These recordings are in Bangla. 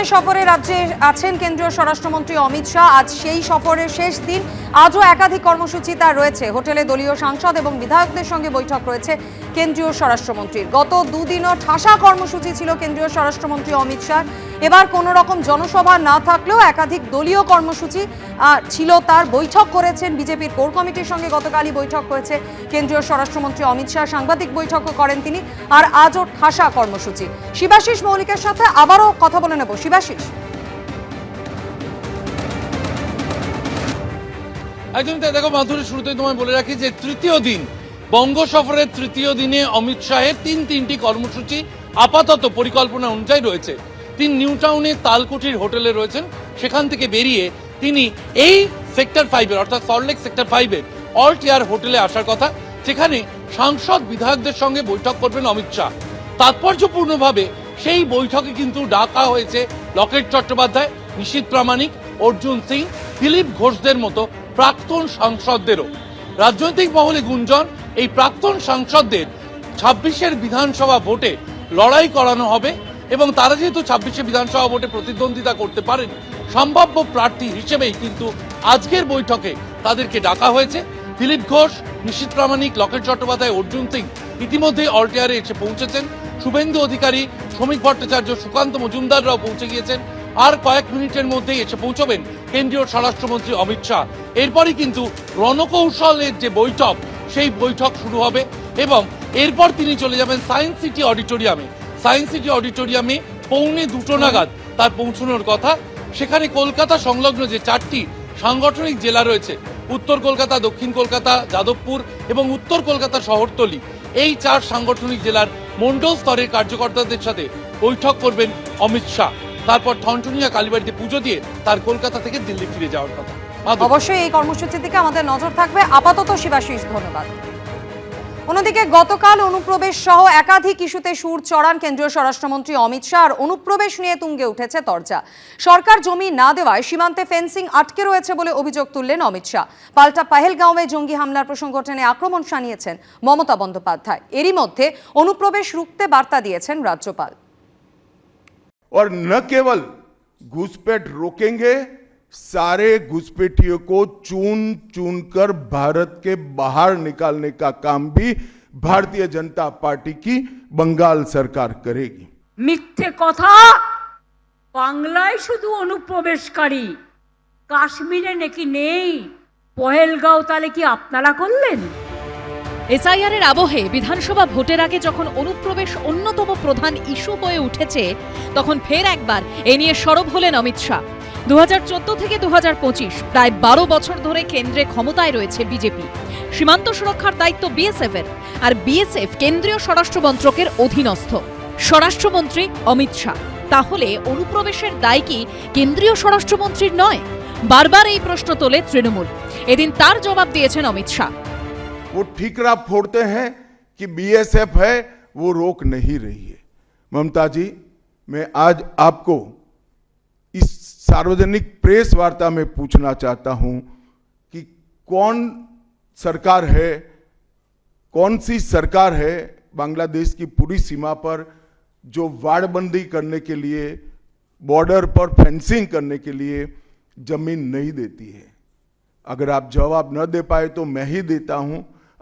দিনের সফরে রাজ্যে আছেন কেন্দ্রীয় স্বরাষ্ট্রমন্ত্রী অমিত শাহ। আজ সেই সফরের শেষ দিন। আজও একাধিক কর্মসূচি তার রয়েছে। হোটেলে দলীয় সাংসদ এবং বিধায়কদের সঙ্গে বৈঠক রয়েছে কেন্দ্রীয় স্বরাষ্ট্রমন্ত্রীর। গত দুদিনও ঠাসা কর্মসূচি ছিল কেন্দ্রীয় স্বরাষ্ট্রমন্ত্রী অমিত শাহ। এবার কোনো রকম জনসভা না থাকলেও একাধিক দলীয় কর্মসূচি ছিল তার। বৈঠক করেছেন বিজেপির কোর কমিটির সঙ্গে, গতকালই বৈঠক করেছে কেন্দ্রীয় স্বরাষ্ট্রমন্ত্রী অমিত শাহ। সাংবাদিক বৈঠকও করেন তিনি। আর আজও ঠাসা কর্মসূচি। শিবাশিস মৌলিকের সাথে আবারও কথা বলে নেব। শিবাশিস, একদম তাই। দেখো মাধুরী, শুরুতেই তোমায় বলে রাখি যে তৃতীয় দিন, বঙ্গ সফরের তৃতীয় দিনে অমিত শাহের তিনটি কর্মসূচি আপাতত পরিকল্পনা অনুযায়ী রয়েছে। তিনি নিউ টাউনে তালকুঠির হোটেলে রয়েছেন। সেখান থেকে বেরিয়ে তিনি এই সেক্টর 5-এর অর্থাৎ সল্টলেক সেক্টর 5-এর অল্ট এয়ার হোটেলে আসার কথা। সেখানে সাংসদ বিধায়কদের সঙ্গে বৈঠক করবেন অমিত শাহ। তাৎপর্যপূর্ণভাবে সেই বৈঠকে কিন্তু ডাকা হয়েছে লকেট চট্টোপাধ্যায়, নিশীথ প্রামাণিক, অর্জুন সিং, দিলীপ ঘোষদের মতো প্রাক্তন সাংসদদেরও। রাজনৈতিক মহলে গুঞ্জন, এই প্রাক্তন সাংসদদের 26-এর বিধানসভা ভোটে লড়াই করানো হবে এবং তারা যেহেতু 26-এ বিধানসভা ভোটে প্রতিদ্বন্দ্বিতা করতে পারেন, সম্ভাব্য প্রার্থী হিসেবেই কিন্তু আজকের বৈঠকে তাদেরকে ডাকা হয়েছে। দিলীপ ঘোষ, নিশীথ প্রামাণিক, লকেট চট্টোপাধ্যায়, অর্জুন সিং ইতিমধ্যে অল্ট এয়ারে এসে পৌঁছেছেন। শুভেন্দু অধিকারী, শ্রমিক ভট্টাচার্য, সুকান্ত মজুমদাররাও পৌঁছে গিয়েছেন। আর কয়েক মিনিটের মধ্যেই এসে পৌঁছবেন কেন্দ্রীয় স্বরাষ্ট্রমন্ত্রী অমিত শাহ। এরপরই কিন্তু রণকৌশলের যে বৈঠক, সেই বৈঠক শুরু হবে এবং এরপর তিনি চলে যাবেন সায়েন্স সিটি অডিটোরিয়ামে। সায়েন্স সিটি অডিটোরিয়ামে 1:45 নাগাদ তার পৌঁছানোর কথা। সেখানে কলকাতা সংলগ্ন যে 4টি সাংগঠনিক জেলা রয়েছে, উত্তর কলকাতা, দক্ষিণ কলকাতা, যাদবপুর এবং উত্তর কলকাতা শহরতলি, এই 4 সাংগঠনিক জেলার মন্ডল স্তরের কার্যকর্তাদের সাথে বৈঠক করবেন অমিত শাহ। তারপর ঠনঠনিয়া কালীবাড়িতে পুজো দিয়ে তার কলকাতা থেকে দিল্লি ফিরে যাওয়ার কথা। অবশ্যই এই কর্মসূচির দিকে আমাদের নজর থাকবে। আপাতত শিবাশিস, ধন্যবাদ। অন্যদিকে গতকাল অনুপ্রবেশ সহ একাধিক ইস্যুতে সুর চড়ান কেন্দ্রীয় স্বরাষ্ট্রমন্ত্রী অমিত শাহ। আর অনুপ্রবেশ নিয়ে তুঙ্গে উঠেছে তরজা। সরকার জমি না দেওয়ায় সীমান্তে ফেন্সিং আটকে রয়েছে বলে অভিযোগ তুললেন অমিত শাহ। পাল্টা পাহেলগাঁওয়ে জঙ্গি হামলার প্রসঙ্গ টেনে আক্রমণ শানিয়েছেন মমতা বন্দ্যোপাধ্যায়। এরই মধ্যে অনুপ্রবেশ রুখতে বার্তা দিয়েছেন রাজ্যপাল। और न केवल घुसपैठ रोकेंगे, सारे घुसपैठियों को चुन चुनकर भारत के बाहर निकालने का काम भी भारतीय जनता पार्टी की बंगाल सरकार करेगी। মিথ্যে কথা, বাংলায় শুধু অনুপ্রবেশকারী, কাশ্মীরে নাকি নেই। পহেলগাঁও তাহলে কি আপনারা করলেন? এসআইআরের আবহে বিধানসভা ভোটের আগে যখন অনুপ্রবেশ অন্যতম প্রধান ইস্যু হয়ে উঠেছে, তখন ফের একবার এ নিয়ে সরব হলেন অমিত শাহ। 2014 থেকে 2025 প্রায় 12 বছর ধরে কেন্দ্রে ক্ষমতায় রয়েছে বিজেপি। সীমান্ত সুরক্ষার দায়িত্ব বিএসএফ এর, আর বিএসএফ কেন্দ্রীয় স্বরাষ্ট্র মন্ত্রকের অধীনস্থ। স্বরাষ্ট্রমন্ত্রী অমিত শাহ, তাহলে অনুপ্রবেশের দায় কি কেন্দ্রীয় স্বরাষ্ট্রমন্ত্রীর নয়? বারবার এই প্রশ্ন তোলে তৃণমূল। এদিন তার জবাব দিয়েছেন অমিত শাহ। वो ठीकरा फोड़ते हैं कि बीएसएफ है, वो रोक नहीं रही है। ममता जी, मैं आज आपको इस सार्वजनिक प्रेस वार्ता में पूछना चाहता हूं कि कौन सरकार है, कौन सी सरकार है बांग्लादेश की पूरी सीमा पर जो वाड़बंदी करने के लिए, बॉर्डर पर फेंसिंग करने के लिए जमीन नहीं देती है? अगर आप जवाब न दे पाए तो मैं ही देता हूं।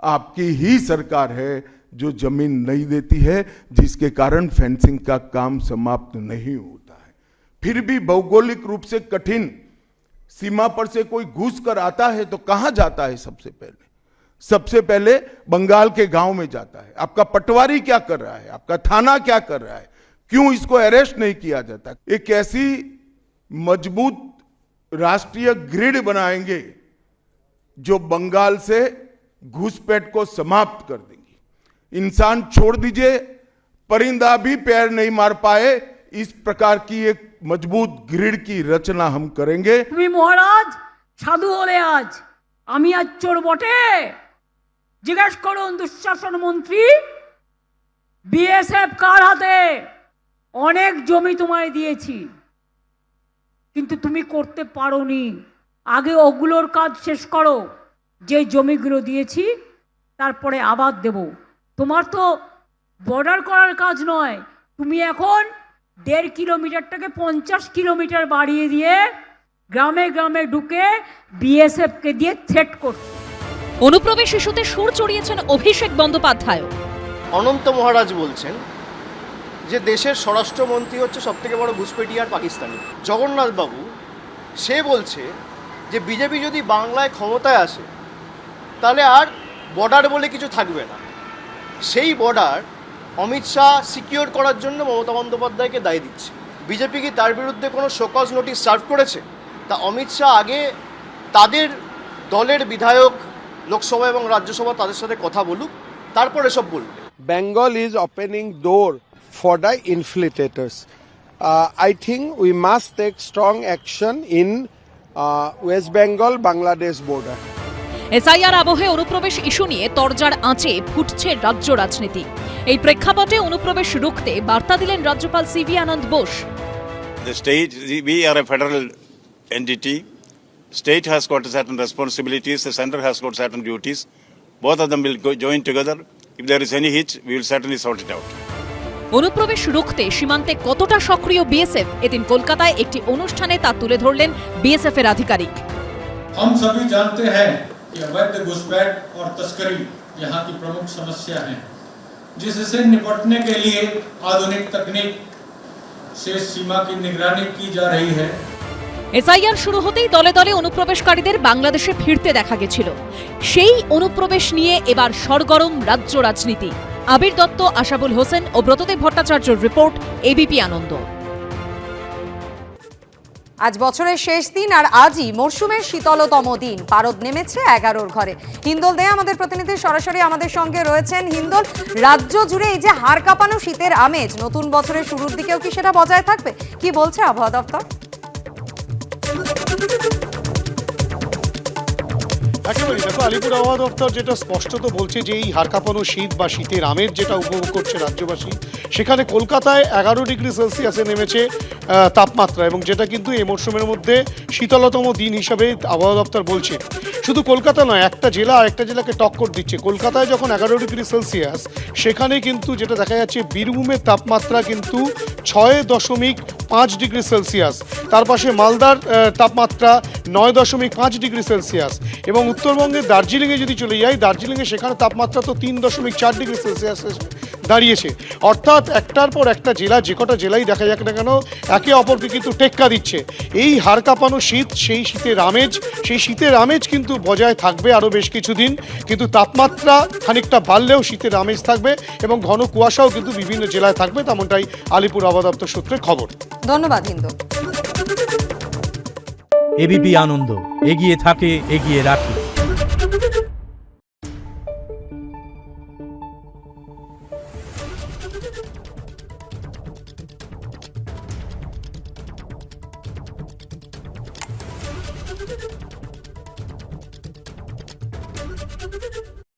आपकी ही सरकार है जो जमीन नहीं देती है, जिसके कारण फेंसिंग का काम समाप्त नहीं होता है। फिर भी भौगोलिक रूप से कठिन सीमा पर से कोई घुस कर आता है तो कहां जाता है? सबसे पहले बंगाल के गांव में जाता है। आपका पटवारी क्या कर रहा है? आपका थाना क्या कर रहा है? क्यों इसको अरेस्ट नहीं किया जाता? एक ऐसी मजबूत राष्ट्रीय ग्रिड बनाएंगे जो बंगाल से घुसपैठ को समाप्त कर देंगी। इंसान छोड़ दीजिए, परिंदा भी पैर नहीं मार पाए, इस प्रकार की एक मजबूत ग्रिड की रचना हम करेंगे। তুমি মহারাজ সাধু হলে আজ, আমি আজ চোর বটে? জিজ্ঞেস করুন দুঃশাসন মন্ত্রী, বিএসএফ কার হাতে? অনেক জমি তোমায় দিয়েছি, কিন্তু তুমি করতে পারোনি। আগে ওগুলোর কাজ শেষ করো, যে জমিগুলো দিয়েছি তারপরে আবার দেব। তোমার তো বর্ডার করার কাজ নয়, তুমি এখন 1.5 কিলোমিটারটাকে 50 কিলোমিটার বাড়িয়ে দিয়ে গ্রামে গ্রামে ঢুকে বিএসএফকে দিয়ে থ্রেট করছে। অনুপ্রবেশ ইস্যুতে সুর চড়িয়েছেন অভিষেক বন্দ্যোপাধ্যায়। অনন্ত মহারাজ বলছেন যে দেশের স্বরাষ্ট্রমন্ত্রী হচ্ছে সবথেকে বড় ঘুষপেটিয়ার পাকিস্তানি। জগন্নাথ বাবু সে বলছে যে বিজেপি যদি বাংলায় ক্ষমতায় আসে তাহলে আর বর্ডার বলে কিছু থাকবে না। সেই বর্ডার অমিত শাহ সিকিউর করার জন্য মমতা বন্দ্যোপাধ্যায়কে দায়ী দিচ্ছে। বিজেপি কি তার বিরুদ্ধে কোনো শোকজ নোটিশ সার্ভ করেছে? তা অমিত শাহ আগে তাদের দলের বিধায়ক লোকসভা এবং রাজ্যসভা তাদের সাথে কথা বলুক, তারপরে সব বলবে। Bengal is opening door for the infiltrators. I think we must take strong action in West Bengal, Bangladesh border. SIR আবহে অনুপ্রবেশ ইস্যু নিয়ে তরজার আঁচে ফুটছে রাজ্য রাজনীতি। এই প্রেক্ষাপটে অনুপ্রবেশ রুখতে বার্তা দিলেন রাজ্যপাল CV Ananda Bose. The state, we are a federal entity. State has got certain responsibilities, the center has got certain duties. Both of them will join together. If there is any hitch, we will certainly sort it out. অনুপ্রবেশ রুখতে সীমান্তে কতটা সক্রিয় বিএসএফ, এদিন কলকাতায় একটি অনুষ্ঠানে তা তুলে ধরলেন বিএসএফ এর আধিকারিক। हम सभी जानते हैं कि अवैध घुसपैठ और तस्करी यहाँ की प्रमुख समस्या है, जिससे निपटने के लिए आधुनिक तकनीक से सीमा की निगरानी की जा रही है। এসআইআর শুরু হতেই দলে দলে অনুপ্রবেশকারীদের বাংলাদেশে ফিরতে দেখা গেছিল। সেই অনুপ্রবেশ নিয়ে এবার সরগরম রাজ্য রাজনীতি। আবির দত্ত, আশাবুল হোসেন ও ব্রতদেব ভট্টাচার্যর রিপোর্ট, এবিপি আনন্দ। আজ বছরের শেষ দিন আর আজই মরশুমের শীতলতম দিন। পারদ নেমেছে 11-র ঘরে। হিন্দল দে আমাদের প্রতিনিধি সরাসরি আমাদের সঙ্গে রয়েছেন। হিন্দল, রাজ্য জুড়ে এই যে হাড় কাঁপানো শীতের আমেজ, নতুন বছরের শুরুর দিকেও কি সেটা বজায় থাকবে? কি বলছে আবহাওয়া দপ্তর? একেবারেই দেখো, আলিপুর আবহাওয়া দপ্তর যেটা স্পষ্টত বলছে যে এই হাড় কাঁপানো শীত বা শীতের আমেজ যেটা উপভোগ করছে রাজ্যবাসী, সেখানে কলকাতায় 11 ডিগ্রি সেলসিয়াসে নেমেছে তাপমাত্রা, এবং যেটা কিন্তু এই মরশুমের মধ্যে শীতলতম দিন হিসাবে আবহাওয়া দপ্তর বলছে। শুধু কলকাতা নয়, একটা জেলা আরেকটা জেলাকে টক্কর দিচ্ছে। কলকাতায় যখন 11 ডিগ্রি সেলসিয়াস, সেখানে কিন্তু যেটা দেখা যাচ্ছে বীরভূমের তাপমাত্রা কিন্তু 6.5 ডিগ্রি সেলসিয়াস। তার পাশে মালদার তাপমাত্রা 9.5 ডিগ্রি সেলসিয়াস, এবং উত্তরবঙ্গের দার্জিলিংয়ে যদি চলে যাই, দার্জিলিংয়ে সেখানে তাপমাত্রা তো 3.4 ডিগ্রি সেলসিয়াস দাঁড়িয়েছে। অর্থাৎ একটার পর একটা জেলা, যে কটা জেলাই দেখা যাক না কেন, একে অপরকে কিন্তু টেক্কা দিচ্ছে। এই হাড় কাঁপানো শীত, সেই শীতের আমেজ কিন্তু বজায় থাকবে আরও বেশ কিছুদিন। কিন্তু তাপমাত্রা খানিকটা বাড়লেও শীতের আমেজ থাকবে, এবং ঘন কুয়াশাও কিন্তু বিভিন্ন জেলায় থাকবে, তেমনটাই আলিপুর আবহাওয়া দপ্তর সূত্রে খবর। ধন্যবাদ হিন্দল। এবিপি আনন্দ, এগিয়ে থাকে, এগিয়ে রাখে।